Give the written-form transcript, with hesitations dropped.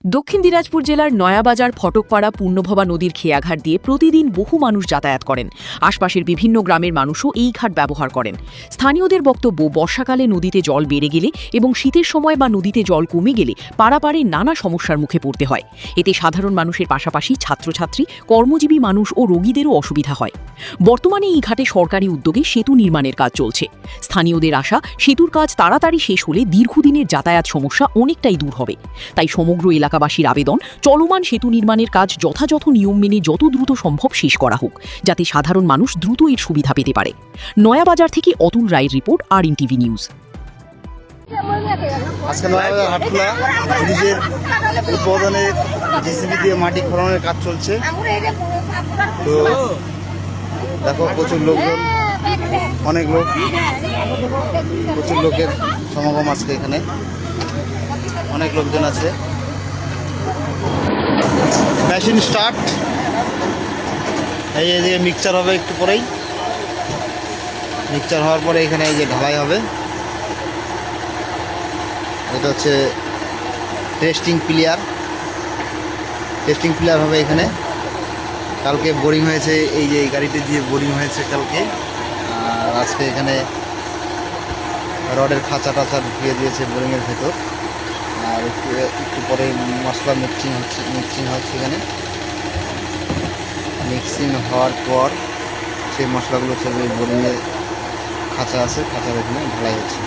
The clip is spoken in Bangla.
দক্ষিণ দিনাজপুর জেলার নয়াবাজার ফটকপাড়া পূর্ণভবা নদীর খেয়াঘাট দিয়ে প্রতিদিন বহু মানুষ যাতায়াত করেন। আশপাশের বিভিন্ন গ্রামের মানুষও এই ঘাট ব্যবহার করেন। স্থানীয়দের বক্তব্য, বর্ষাকালে নদীতে জল বেড়ে গেলে এবং শীতের সময় বা নদীতে জল কমে গেলে পারাপারে নানা সমস্যার মুখে পড়তে হয়। এতে সাধারণ মানুষের পাশাপাশি ছাত্রছাত্রী, কর্মজীবী মানুষ ও রোগীদেরও অসুবিধা হয়। বর্তমানে এই ঘাটে সরকারি উদ্যোগে সেতু নির্মাণের কাজ চলছে। স্থানীয়দের আশা, সেতুর কাজ তাড়াতাড়ি শেষ হলে দীর্ঘদিনের যাতায়াত সমস্যা অনেকটাই দূর হবে। তাই সমগ্র এলাকাবাসীর আবেদন, চলমান সেতু নির্মাণের কাজ যথাযথ নিয়ম মেনে যত দ্রুত সম্ভব শেষ করা হোক, যাতে সাধারণ মানুষ দ্রুত এর সুবিধা পেতে পারে। নয়াবাজার থেকে অতুল রায়ের রিপোর্ট, RNTV নিউজ। আজকে নয়াবাজার হাটখোলা ব্রিজের উদ্বোধনে জেসিবি দিয়ে মাটি খননের কাজ চলছে। তো দেখো প্রচুর লোকজন, অনেক লোক, প্রচুর লোকের সমাগম আজকে এখানে, অনেক লোকজন আছে। মেশিন স্টার্ট, এই যে মিক্সচার হবে একটু পরেই। মিক্সচার হওয়ার পরে এখানে এই যে ঢালাই হবে। এটা হচ্ছে টেস্টিং প্লেয়ার হবে এখানে। কালকে বোরিং হয়েছে, এই যে এই গাড়িতে দিয়ে বোরিং হয়েছে কালকে। আর আজকে এখানে রডের খাঁচা টাচা ঢুকিয়ে দিয়েছে বোরিংয়ের ভেতর। আর একটু পরে মশলা মিক্সিং হচ্ছে এখানে। মিক্সিং হওয়ার পর সেই মশলাগুলো সব বোরিংয়ের খাঁচা আছে, খাঁচার এখানে ঢালাই হচ্ছে।